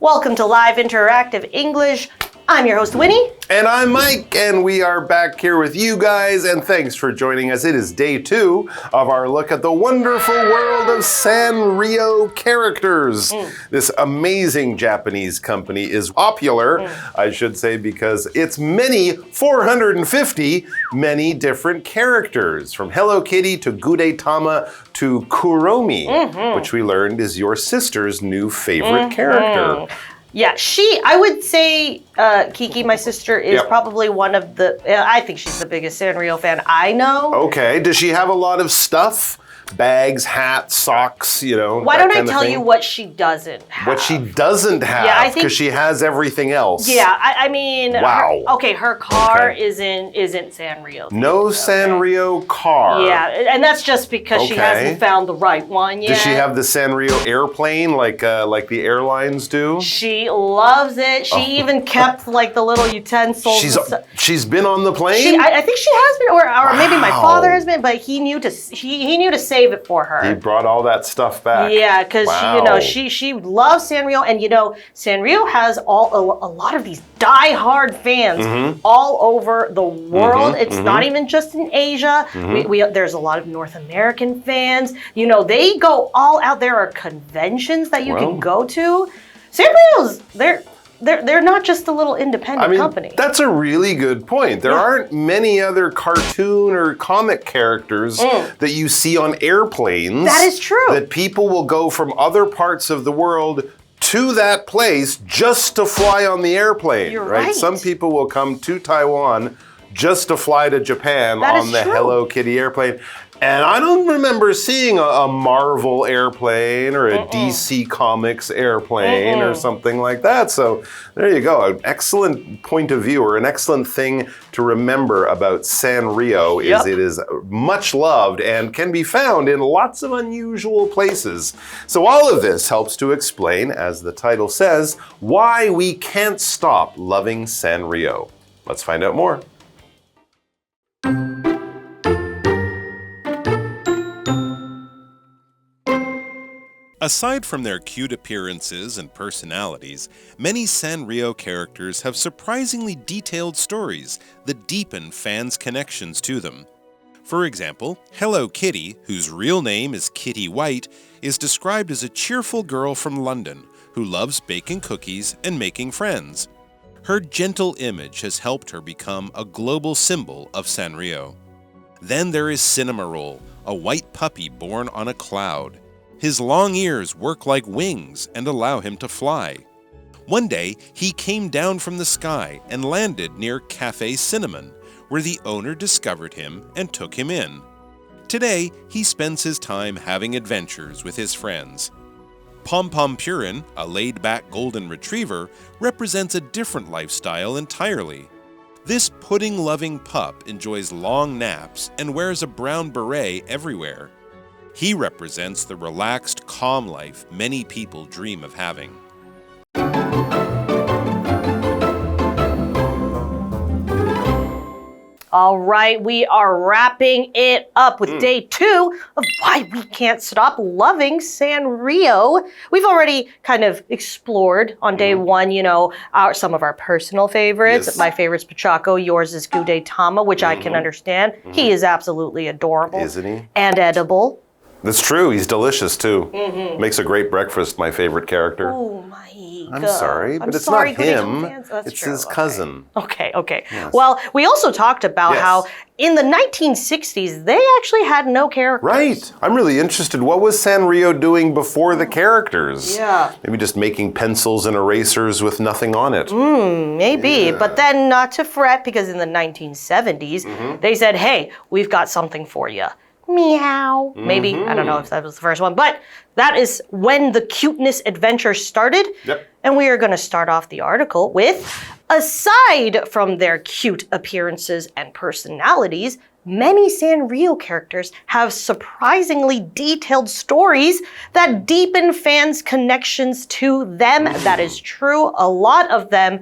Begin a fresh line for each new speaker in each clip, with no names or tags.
Welcome to Live Interactive English. I'm your host, Winnie.
And I'm Mike, and we are back here with you guys, and thanks for joining us. It is day 2 of our look at the wonderful world of Sanrio characters. This amazing Japanese company is popular, I should say, because it's 450 many different characters, from Hello Kitty to Gudetama to Kuromi, which we learned is your sister's new favorite character.
Yeah, I would say Kiki, my sister, is probably one of the, I think she's the biggest Sanrio fan I know.
Okay, does she have a lot of stuff? Bags, hats, socks, you know.
Why don't I tell you what she doesn't have?
What she doesn't have,
yeah, I think
because she has everything else.
Yeah, I mean,
wow.
Her car isn't Sanrio.
No Sanrio car.
Yeah, and that's just because she hasn't found the right one yet.
Does she have the Sanrio airplane like the airlines do?
She loves it. She even kept like the little utensils.
She's been on the plane?
I think she has been, or maybe my father has been, but he knew to save it for her.
He brought all that stuff back.
Yeah, because she loves Sanrio, and Sanrio has a lot of these die-hard fans all over the world. It's not even just in Asia. There's a lot of North American fans. They go all out. There are conventions that you can go to. Sanrio's they're not just a little independent company.
That's a really good point. There aren't many other cartoon or comic characters that you see on airplanes.
That is true.
That people will go from other parts of the world to that place just to fly on the airplane.
You're right.
Some people will come to Taiwan just to fly to Japan on the Hello Kitty airplane. And I don't remember seeing a Marvel airplane or a DC Comics airplane or something like that. So there you go. An excellent point of view, or an excellent thing to remember about Sanrio is it is much loved and can be found in lots of unusual places. So all of this helps to explain, as the title says, why we can't stop loving Sanrio. Let's find out more.
Aside from their cute appearances and personalities, many Sanrio characters have surprisingly detailed stories that deepen fans' connections to them. For example, Hello Kitty, whose real name is Kitty White, is described as a cheerful girl from London who loves baking cookies and making friends. Her gentle image has helped her become a global symbol of Sanrio. Then there is Cinnamoroll, a white puppy born on a cloud. His long ears work like wings and allow him to fly. One day, he came down from the sky and landed near Café Cinnamon, where the owner discovered him and took him in. Today, he spends his time having adventures with his friends. Pom Pom Purin, a laid-back golden retriever, represents a different lifestyle entirely. This pudding-loving pup enjoys long naps and wears a brown beret everywhere. He represents the relaxed, calm life many people dream of having.
All right, we are wrapping it up with day 2 of why we can't stop loving Sanrio. We've already kind of explored on day 1, some of our personal favorites.
Yes.
My favorite's Pachaco, yours is Gudetama, which I can understand. He is absolutely adorable.
Isn't he?
And edible.
That's true. He's delicious, too. Makes a great breakfast, my favorite character.
Oh, Mike.
I'm sorry, but it's not him. It's his cousin.
Okay.
Yes.
Well, we also talked about how in the 1960s, they actually had no characters.
Right. I'm really interested. What was Sanrio doing before the characters?
Yeah.
Maybe just making pencils and erasers with nothing on it.
Maybe. Yeah. But then not to fret, because in the 1970s, they said, hey, we've got something for you. Meow. Maybe. I don't know if that was the first one, but that is when the cuteness adventure started.
Yep.
And we are going to start off the article with, aside from their cute appearances and personalities, many Sanrio characters have surprisingly detailed stories that deepen fans' connections to them. That is true. A lot of them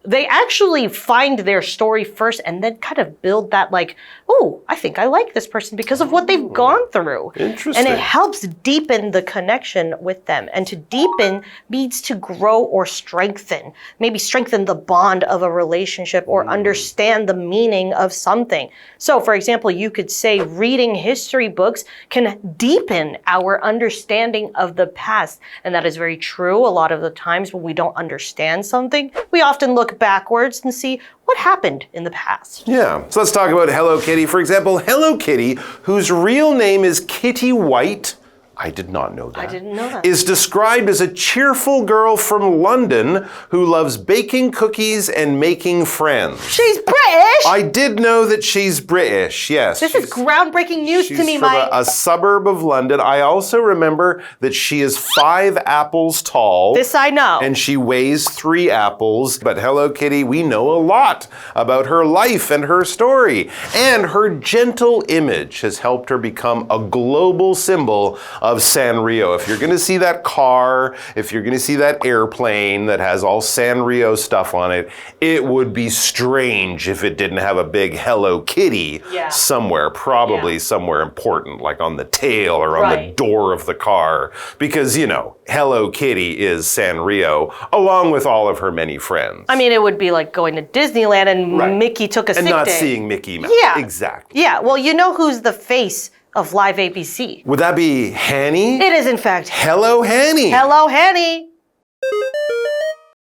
they actually find their story first and then kind of build that like, oh, I think I like this person because of what they've gone through.
Interesting.
And it helps deepen the connection with them. And to deepen means to grow or strengthen. Maybe strengthen the bond of a relationship or understand the meaning of something. So for example, you could say reading history books can deepen our understanding of the past. And that is very true. A lot of the times when we don't understand something, we often look backwards and see what happened in the past.
Yeah, so let's talk about Hello Kitty. For example, Hello Kitty, whose real name is Kitty White, I did not know that.
I didn't know that.
Is described as a cheerful girl from London who loves baking cookies and making friends.
She's British!
I did know that she's British, yes.
This is groundbreaking news to me,
She's
Mike.
from a suburb of London. I also remember that she is 5 apples tall.
This I know.
And she weighs 3 apples. But Hello Kitty, we know a lot about her life and her story. And her gentle image has helped her become a global symbol of Sanrio. If you're going to see that car, if you're going to see that airplane that has all Sanrio stuff on it, it would be strange if it didn't have a big Hello Kitty somewhere, probably somewhere important, like on the tail or on the door of the car. Because, you know, Hello Kitty is Sanrio, along with all of her many friends.
I mean, it would be like going to Disneyland and Mickey took a sick day.
And not seeing Mickey Mouse.
Yeah.
Exactly.
Yeah, well, you know who's the face of LIVEABC?
Would that be Hanny?
It is, in fact.
Hello, Hanny.
Hello, Hanny.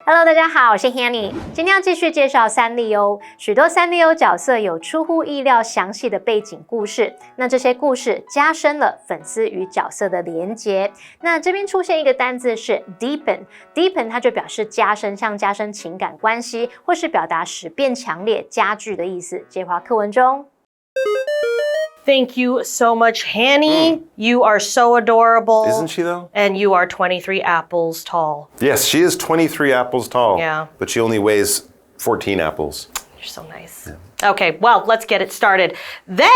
Hello， 大家好，我是 Hanny。今天要继续介绍三丽鸥。许多三丽鸥角色有出乎意料详细的背景故事，那这些故事加深了粉丝与角色的连结。那这边出现一个单字是 deepen，deepen 它就表示加深，像加深情感关系，或是表达使变强烈、加剧的意思。接话课文中。
Thank you so much, Hanny. You are so adorable.
Isn't she, though?
And you are 23 apples tall.
Yes, she is 23 apples tall.
Yeah.
But she only weighs 14 apples.
You're so nice. Yeah. Okay, well, let's get it started. Then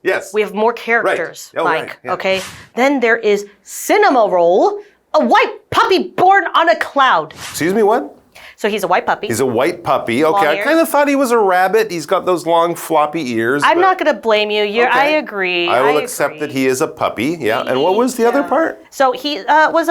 yes.
we have more characters,
right.
Mike.
Right. Yeah.
Okay. Then there is Cinema Roll, a white puppy born on a cloud.
Excuse me, what?
So he's a white puppy.
He's a white puppy. Okay,
Long
I
ears.
kind of thought he was a rabbit. He's got those long floppy ears.
I'm not going to blame you. I
Okay.
agree.
I will accept that he is a puppy. Yeah. And what was the other part?
So he was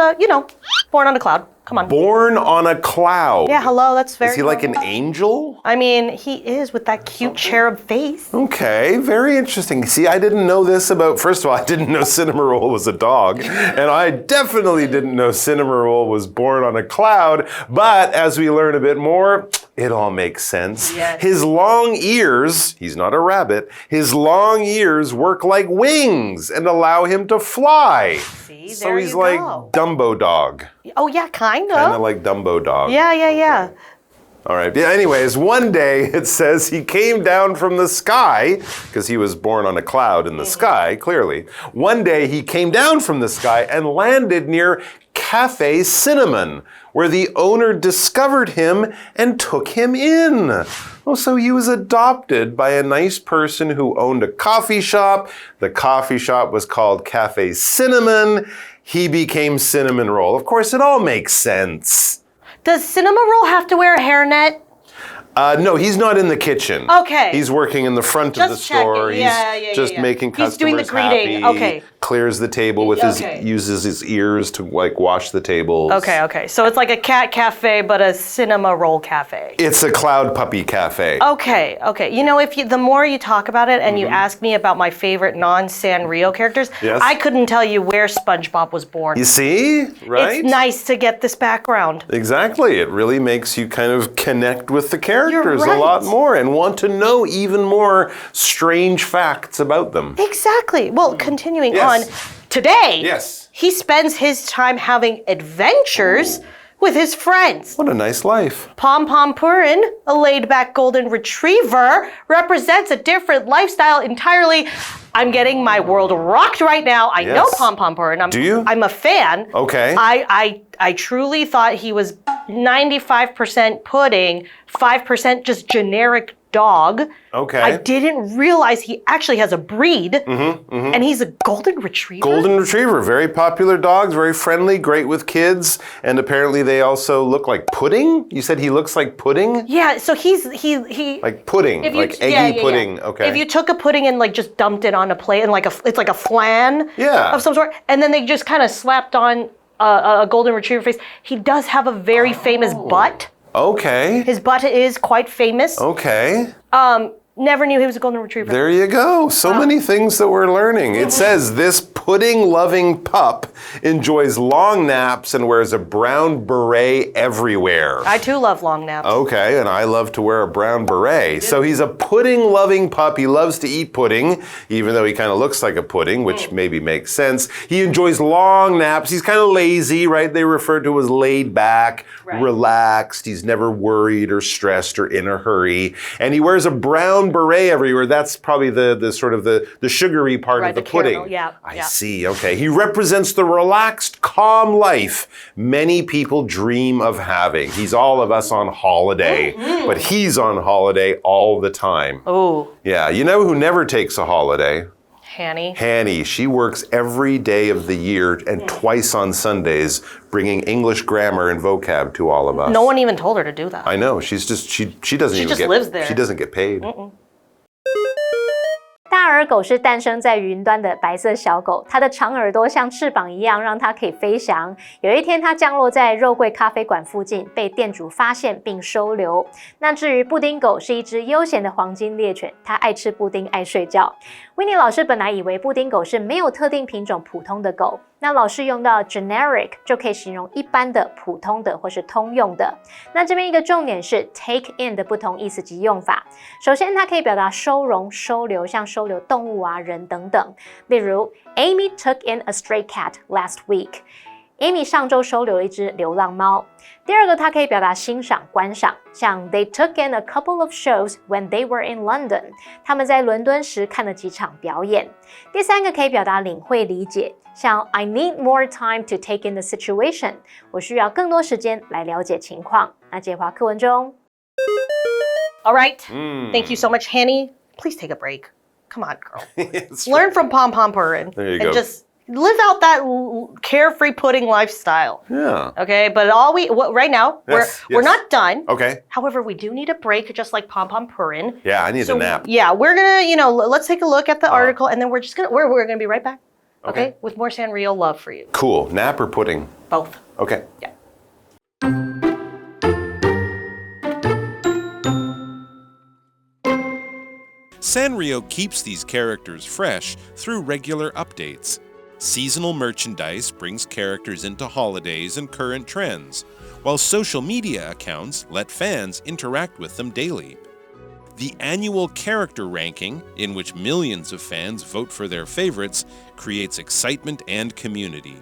born on a cloud. Come on.
Born on a cloud.
Yeah, hello, that's very
Is he like an
normal.
angel?
I mean, he is with that cute cherub face.
Okay, very interesting. See, I didn't know this about, first of all, I didn't know Cinnamoroll was a dog, and I definitely didn't know Cinnamoroll was born on a cloud, but as we learn a bit more, it all makes sense.
Yes.
His long ears, he's not a rabbit, his long ears work like wings and allow him to fly.
See,
So
there
he's
you
like
go.
Dumbo Dog.
Oh, yeah, kind
Kind of
of.
like Dumbo Dog.
Yeah.
All right. Yeah, anyways, one day it says he came down from the sky, because he was born on a cloud in the sky, clearly. One day he came down from the sky and landed near Cafe Cinnamon, where the owner discovered him and took him in. Oh, so he was adopted by a nice person who owned a coffee shop. The coffee shop was called Cafe Cinnamon. He became Cinnamon Roll. Of course, it all makes sense.
Does Cinema Roll have to wear a hairnet?
No, he's not in the kitchen.
Okay.
He's working in the front of the
Just
store.
checking.
He's
Yeah.
just making customers
He's doing the greeting.
happy.
Okay.
Clears the table with
Okay.
uses his ears to like wash the tables.
Okay. So it's like a cat cafe, but a Cinema Roll cafe.
It's a cloud puppy cafe.
Okay. You know, the more you talk about it and you ask me about my favorite non-Sanrio characters,
Yes.
I couldn't tell you where SpongeBob was born.
You see? Right?
It's nice to get this background.
Exactly. It really makes you kind of connect with the characters a
right.
lot more and want to know even more strange facts about them.
Exactly. Well, continuing
Yes.
on, today,
Yes.
he spends his time having adventures with his friends.
What a nice life.
Pom Pom Purin, a laid-back golden retriever, represents a different lifestyle entirely. I'm getting my world rocked right now. I know
Yes.
Pom Pom Purin.
Do you?
I'm a fan.
Okay.
I truly thought he was 95% pudding, 5% just generic dog.
Okay.
I didn't realize he actually has a breed, and he's a golden retriever.
Golden retriever, very popular dogs, very friendly, great with kids, and apparently they also look like pudding. You said he looks like pudding?
Yeah, so he
like pudding, like eggy pudding. Okay.
If you took a pudding and like just dumped it on a plate and it's like a flan of some sort, and then they just kind of slapped on a golden retriever face. He does have a very famous butt.
Okay.
His butt is quite famous.
Okay.
Never knew he was a golden retriever.
There you go. So many things that we're learning. It says this pudding-loving pup enjoys long naps and wears a brown beret everywhere.
I too love long naps.
Okay, and I love to wear a brown beret. So he's a pudding-loving pup. He loves to eat pudding, even though he kind of looks like a pudding, which maybe makes sense. He enjoys long naps. He's kind of lazy, right? They refer to as laid back, relaxed. He's never worried or stressed or in a hurry. And he wears a brown beret everywhere. That's probably the sort of the sugary part of the pudding.
Caramel,
I see. Okay. He represents the relaxed, calm life many people dream of having. He's all of us on holiday, but he's on holiday all the time.
Oh.
Yeah. You know who never takes a holiday?
Hanny.
She works every day of the year and twice on Sundays, bringing English grammar and vocab to all of us.
No one even told her to do that.
I know. She's just she doesn't even
just
get
lives there.
She doesn't get paid.
大耳狗是诞生在云端的白色小狗，它的长耳朵像翅膀一样，让它可以飞翔。有一天，它降落在肉桂咖啡馆附近，被店主发现并收留。那至于布丁狗是一只悠闲的黄金猎犬，它爱吃布丁，爱睡觉。Winnie 老师本来以为布丁狗是没有特定品种普通的狗，那老师用到 generic 就可以形容一般的、普通的或是通用的。那这边一个重点是 take in 的不同意思及用法。首先，它可以表达收容、收留，像收留动物啊、人等等。例如 ，Amy took in a stray cat last week。Amy 上周收留了一只流浪猫。第二个，它可以表达欣赏、观赏，像 They took in a couple of shows when they were in London。他们在伦敦时看了几场表演。第三个可以表达领会、理解，像 I need more time to take in the situation。我需要更多时间来了解情况。那接话课文中。
All right. Thank you so much, Hanny. Please take a break. Come on, girl. Learn from Pom Pom Purin.
There you
and
go.
Just live out that carefree pudding lifestyle.
Yeah.
Okay, but right now we're not done.
Okay.
However, we do need a break, just like Pom Pom Purin.
Yeah, I need a nap.
Yeah, we're gonna, let's take a look at the article, and then we're gonna be right back. Okay, with more Sanrio love for you.
Cool. Nap or pudding?
Both.
Okay.
Yeah.
Sanrio keeps these characters fresh through regular updates. Seasonal merchandise brings characters into holidays and current trends, while social media accounts let fans interact with them daily. The annual character ranking, in which millions of fans vote for their favorites, creates excitement and community.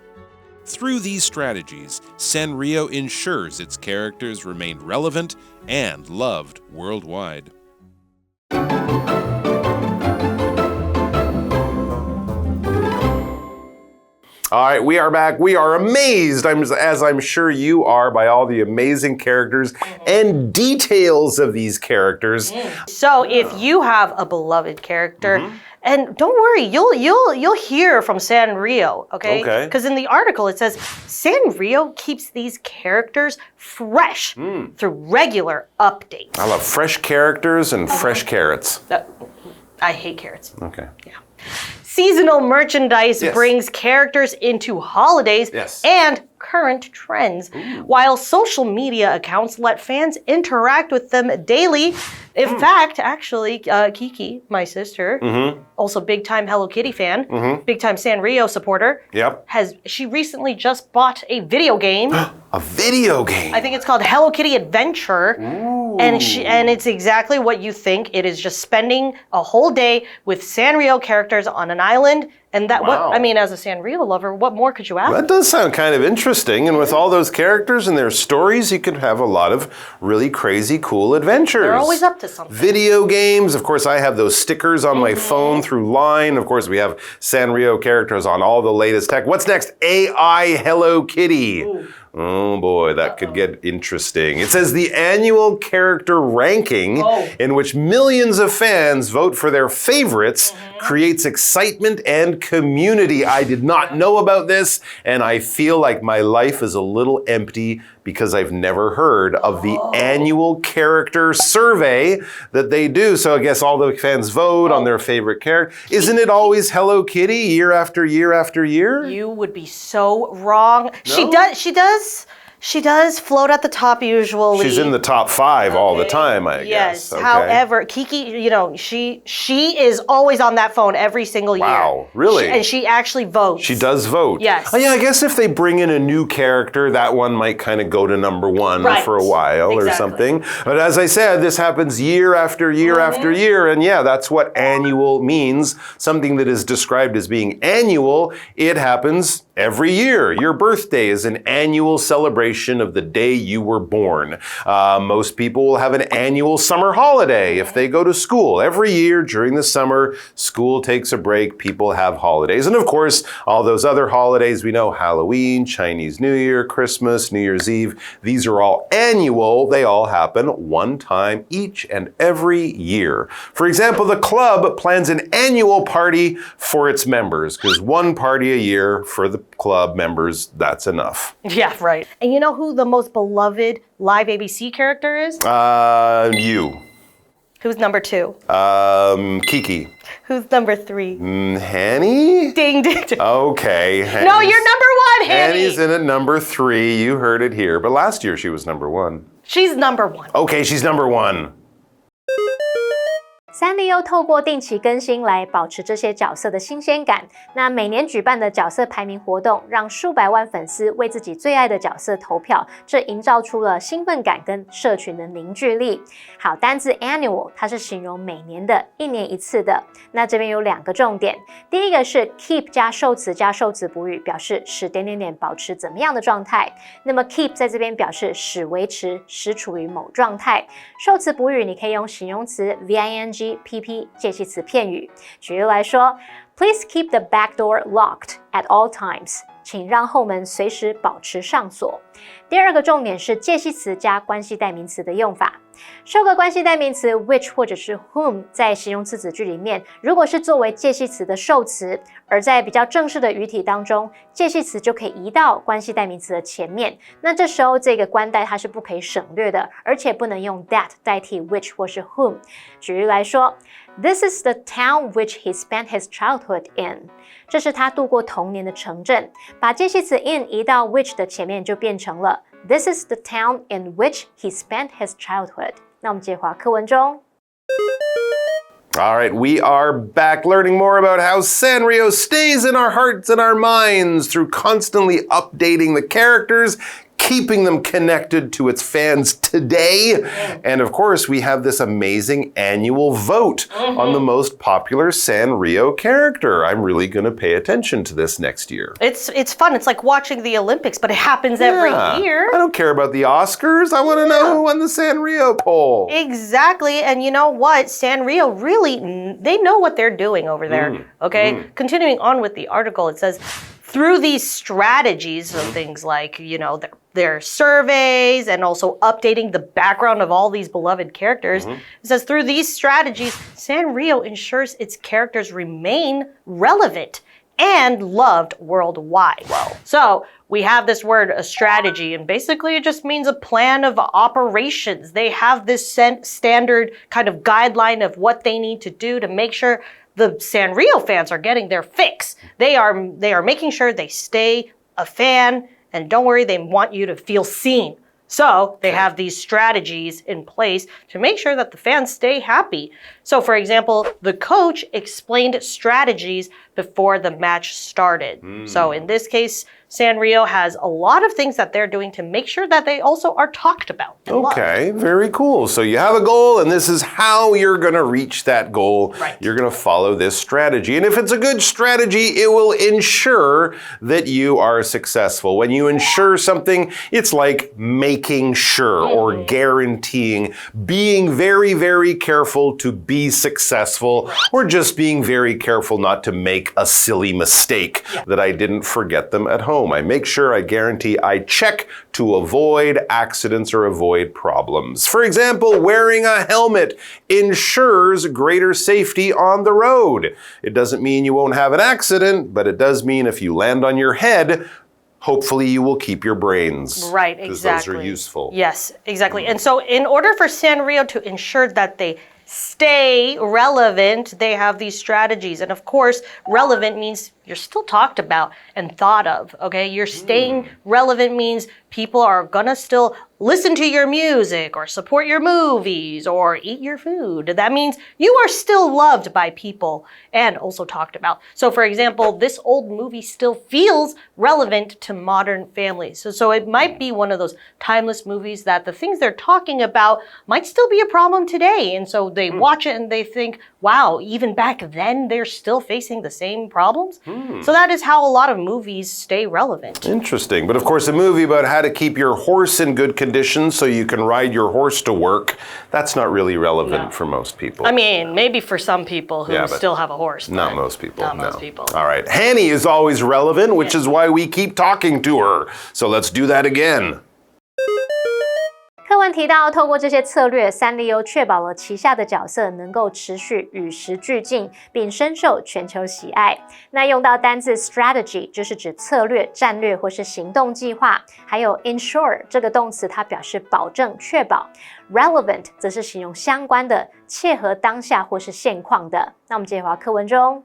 Through these strategies, Sanrio ensures its characters remain relevant and loved worldwide.
All right, we are back. We are amazed, as I'm sure you are, by all the amazing characters and details of these characters.
So if you have a beloved character, and don't worry, you'll hear from Sanrio, okay?
Okay.
Because in the article it says Sanrio keeps these characters fresh through regular updates.
I love fresh characters and fresh carrots.
I hate carrots.
Okay.
Yeah. Seasonal merchandise brings characters into holidays and current trends, while social media accounts let fans interact with them daily. In fact, actually, Kiki, my sister, also big-time Hello Kitty fan, big-time Sanrio supporter, she recently just bought a video game.
A video game?
I think it's called Hello Kitty Adventure. And it's exactly what you think. It is just spending a whole day with Sanrio characters on an island. And that, as a Sanrio lover, what more could you ask?
That does sound kind of interesting. And with all those characters and their stories, you could have a lot of really crazy, cool adventures.
They're always up to something.
Video games. Of course, I have those stickers on my phone through Line. Of course, we have Sanrio characters on all the latest tech. What's next? AI Hello Kitty. Oh boy, that could get interesting. It says the annual character ranking, in which millions of fans vote for their favorites, creates excitement and community. I did not know about this, and I feel like my life is a little empty because I've never heard of the annual character survey that they do. So I guess all the fans vote on their favorite character. Isn't it always Hello Kitty year after year after year?
You would be so wrong.
No?
She does float at the top usually.
She's in the top 5 all the time, I guess.
Yes.
Okay.
However, Kiki, she is always on that phone every single year.
Wow, really?
And she actually votes.
She does vote.
Yes.
Oh, yeah, I guess if they bring in a new character, that one might kind of go to number 1 for a while or something. But as I said, this happens year after year after year. And yeah, that's what annual means. Something that is described as being annual, it happens every year. Your birthday is an annual celebration of the day you were born. Most people will have an annual summer holiday if they go to school. Every year during the summer, school takes a break, people have holidays. And of course, all those other holidays we know, Halloween, Chinese New Year, Christmas, New Year's Eve, these are all annual. They all happen one time each and every year. For example, the club plans an annual party for its members, because one party a year for the club members, that's enough.
Yeah, right. And you know who the most beloved live ABC character is?
You.
Who's number 2?
Kiki.
Who's number 3?
Hanny?
Ding, ding, ding.
Okay.
No, you're number 1, Hanny.
Hanny's in at number 3. You heard it here. But last year she was number 1.
She's number 1.
Okay, she's number 1.
三丽鸥透过定期更新来保持这些角色的新鲜感。那每年举办的角色排名活动，让数百万粉丝为自己最爱的角色投票，这营造出了兴奋感跟社群的凝聚力。好，单字 annual 它是形容每年的、一年一次的。那这边有2个重点，第一个是 keep 加受词加受词补语，表示使点点点保持怎么样的状态。那么 keep 在这边表示使维持、使处于某状态。受词补语你可以用形容词 VING、PP 介系词片语。举例来说 ，Please keep the back door locked at all times。请让后门随时保持上锁。第2个重点是介系词加关系代名词的用法。受个关系代名词 which 或者是 whom 在形容词子句里面，如果是作为介系词的受词，而在比较正式的语体当中，介系词就可以移到关系代名词的前面。那这时候这个关代它是不可以省略的，而且不能用 that 代替 which 或是 whom。举例来说 ，This is the town which he spent his childhood in。这是他度过童年的城镇。把介系词 in 移到 which 的前面，就变成了 This is the town in which he spent his childhood。那我们接话课文中。
All right, we are back learning more about how Sanrio stays in our hearts and our minds through constantly updating the characters, keeping them connected to its fans today. And of course, we have this amazing annual vote on the most popular Sanrio character. I'm really going to pay attention to this next year.
It's fun. It's like watching the Olympics, but it happens every year.
I don't care about the Oscars. I want to know who won the Sanrio poll.
Exactly. And you know what? Sanrio really, they know what they're doing over there. Okay? Continuing on with the article, it says, through these strategies of things like, their surveys and also updating the background of all these beloved characters, it says through these strategies, Sanrio ensures its characters remain relevant and loved worldwide.
Wow.
So we have this word, a strategy, and basically it just means a plan of operations. They have this standard kind of guideline of what they need to do to make sure the Sanrio fans are getting their fix. They are making sure they stay a fan, and don't worry, they want you to feel seen. So they have these strategies in place to make sure that the fans stay happy. So for example, the coach explained strategies before the match started. So in this case, Sanrio has a lot of things that they're doing to make sure that they also are talked about.
Okay, very cool. So you have a goal, and this is how you're going to reach that goal.
Right.
You're going to follow this strategy. And if it's a good strategy, it will ensure that you are successful. When you ensure something, it's like making sure or guaranteeing, being very, very careful to be be successful, or just being very careful not to make a silly mistake that I didn't forget them at home. I make sure, I guarantee I check to avoid accidents or avoid problems. For example, wearing a helmet ensures greater safety on the road. It doesn't mean you won't have an accident, but it does mean if you land on your head, hopefully you will keep your brains.
Right, exactly.
Because those are useful.
Yes, exactly. And so in order for Sanrio to ensure that they stay relevant, they have these strategies. And of course, relevant means you're still talked about and thought of, okay? You're staying relevant means people are gonna still listen to your music or support your movies or eat your food. That means you are still loved by people and also talked about. So for example, this old movie still feels relevant to modern families. So it might be one of those timeless movies that the things they're talking about might still be a problem today. And so they watch it and they think, wow, even back then they're still facing the same problems. So that is how a lot of movies stay relevant.
Interesting. But of course, a movie about how to keep your horse in good condition so you can ride your horse to work, that's not really relevant for most people.
I mean, maybe for some people who still have a horse.
Not most people.
Not most people.
All right. Hanny is always relevant, which is why we keep talking to her. So let's do that again.
课文提到，透过这些策略，三丽鸥确保了旗下的角色能够持续与时俱进，并深受全球喜爱。那用到单字 strategy 就是指策略、战略或是行动计划，还有 ensure 这个动词，它表示保证、确保。relevant 则是形容相关的、切合当下或是现况的。那我们接着回到课文中。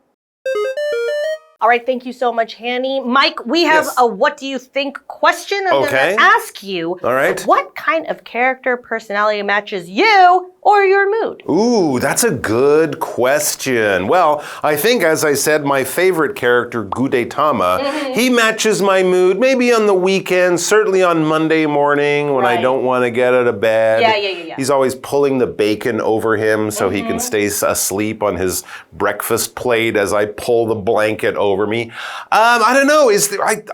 All right, thank you so much, Hanny. Mike, we have a what do you think question. I'm going to ask you, what kind of character personality matches you or your mood?
Ooh, that's a good question. Well, I think, as I said, my favorite character, Gudetama, he matches my mood maybe on the weekend, certainly on Monday morning when I don't want to get out of bed.
Yeah.
He's always pulling the bacon over him so he can stay asleep on his breakfast plate as I pull the blanket over me. I don't know.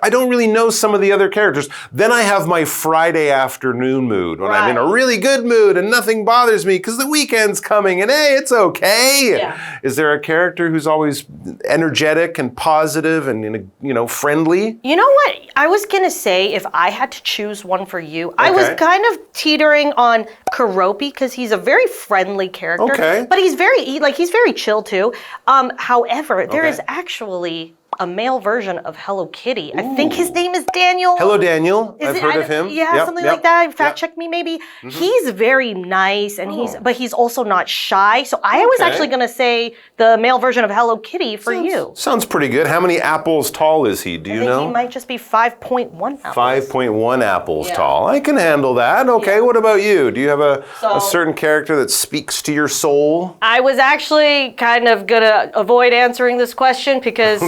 I don't really know some of the other characters. Then I have my Friday afternoon mood when I'm in a really good mood and nothing bothers me because the weekend's coming and hey, it's okay.
Yeah.
Is there a character who's always energetic and positive and friendly?
You know what? I was gonna say if I had to choose one for you, I was kind of teetering on Kuropi because he's a very friendly character. But he's very chill too. However, there is actually a male version of Hello Kitty. I think his name is Daniel.
Hello, Daniel. I've heard of him.
Yeah, something like that. Fact check me, maybe. He's very nice, and he's also not shy. So I was actually gonna say the male version of Hello Kitty for you.
Sounds pretty good. How many apples tall is he? Do you know?
He might just be 5.1 apples.
5.1 apples tall. I can handle that. Okay, what about you? Do you have a certain character that speaks to your soul?
I was actually kind of gonna avoid answering this question because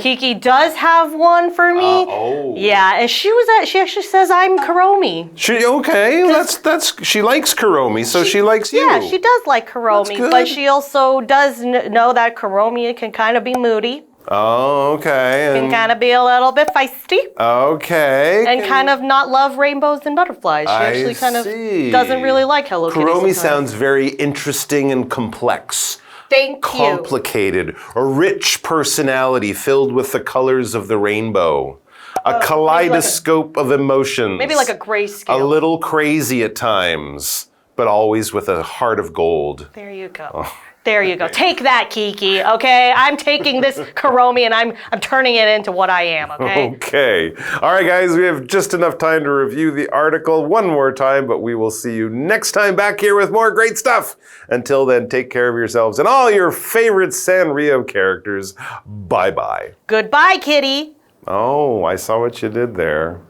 Kiki does have one for me. Yeah, and she actually says I'm Kuromi.
She likes Kuromi, so she likes you.
Yeah, she does like Kuromi, but she also does know that Kuromi can kind of be moody.
Oh, okay.
Can kind of be a little bit feisty.
Okay.
And kind of not love rainbows and butterflies. She actually kind of doesn't really like Hello Kitty.
Kuromi sounds very interesting and complex.
Thank you.
Complicated, a rich personality filled with the colors of the rainbow. A kaleidoscope of emotions.
Maybe like a grayscale.
A little crazy at times, but always with a heart of gold.
There you go. There you go. Take that, Kiki, okay? I'm taking this Kuromi and I'm turning it into what I am, okay?
Okay. All right, guys, we have just enough time to review the article one more time, but we will see you next time back here with more great stuff. Until then, take care of yourselves and all your favorite Sanrio characters. Bye-bye.
Goodbye, Kitty.
Oh, I saw what you did there.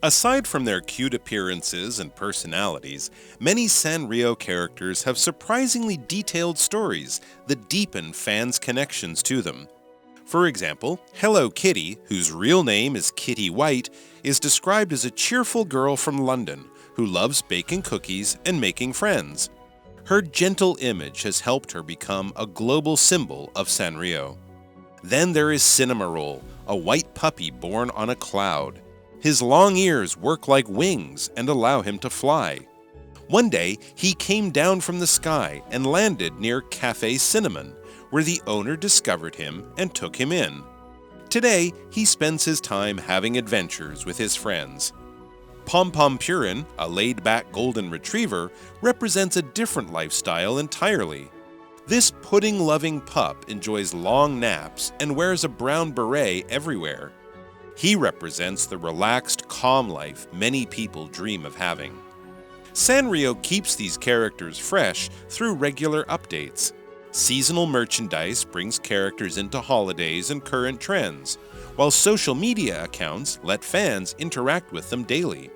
Aside from their cute appearances and personalities, many Sanrio characters have surprisingly detailed stories that deepen fans' connections to them. For example, Hello Kitty, whose real name is Kitty White, is described as a cheerful girl from London who loves baking cookies and making friends. Her gentle image has helped her become a global symbol of Sanrio. Then there is Cinnamoroll, a white puppy born on a cloud. His long ears work like wings and allow him to fly. One day, he came down from the sky and landed near Cafe Cinnamon, where the owner discovered him and took him in. Today, he spends his time having adventures with his friends. Pom Pom Purin, a laid-back golden retriever, represents a different lifestyle entirely. This pudding-loving pup enjoys long naps and wears a brown beret everywhere. He represents the relaxed, calm life many people dream of having. Sanrio keeps these characters fresh through regular updates. Seasonal merchandise brings characters into holidays and current trends, while social media accounts let fans interact with them daily.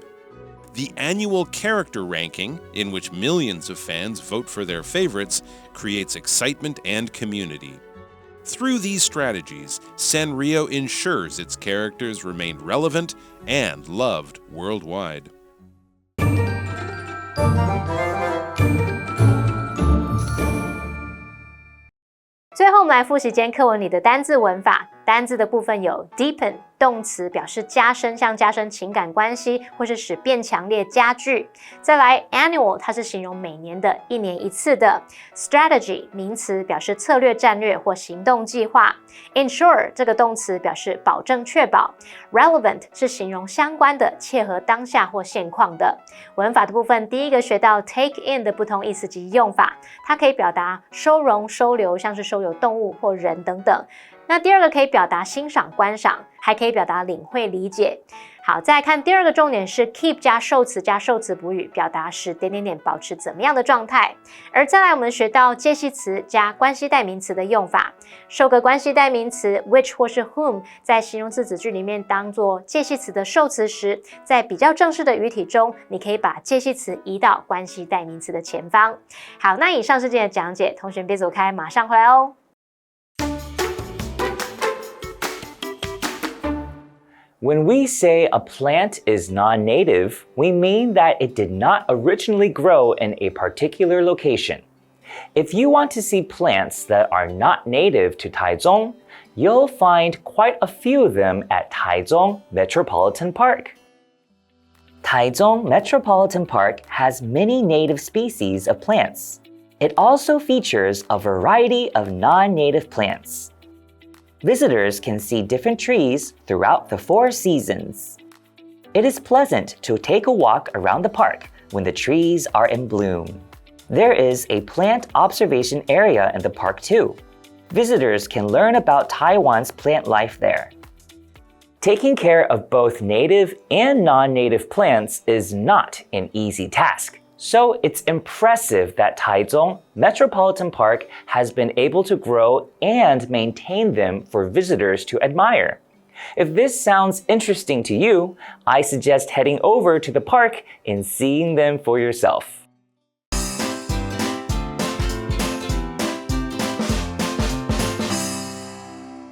The annual character ranking, in which millions of fans vote for their favorites, creates excitement and community. Through these strategies, Sanrio ensures its characters remain relevant and loved worldwide.
最后，我们来复习今天课文里的单字文法。单字的部分有 deepen 动词，表示加深，像加深情感关系，或是使变强烈、加剧。再来 annual， 它是形容每年的、一年一次的。strategy 名词，表示策略、战略或行动计划。ensure 这个动词表示保证、确保。relevant 是形容相关的、切合当下或现况的。文法的部分，第一个学到 take in 的不同意思及用法，它可以表达收容、收留，像是收留动物或人等等。那第二个可以表达欣赏、观赏，还可以表达领会、理解。好，再来看第二个重点是 keep 加受词加受词补语，表达使点点点保持怎么样的状态。而再来我们学到介系词加关系代名词的用法。受个关系代名词 which 或是 whom 在形容词子句里面当作介系词的受词时，在比较正式的语体中，你可以把介系词移到关系代名词的前方。好，那以上是今天的讲解，同学别走开，马上回来哦。
When we say a plant is non-native, we mean that it did not originally grow in a particular location. If you want to see plants that are not native to Taichung, you'll find quite a few of them at Taichung Metropolitan Park. Taichung Metropolitan Park has many native species of plants. It also features a variety of non-native plants.Visitors can see different trees throughout the 4 seasons. It is pleasant to take a walk around the park when the trees are in bloom. There is a plant observation area in the park too. Visitors can learn about Taiwan's plant life there. Taking care of both native and non-native plants is not an easy task.So it's impressive that Taichung Metropolitan Park has been able to grow and maintain them for visitors to admire. If this sounds interesting to you, I suggest heading over to the park and seeing them for yourself.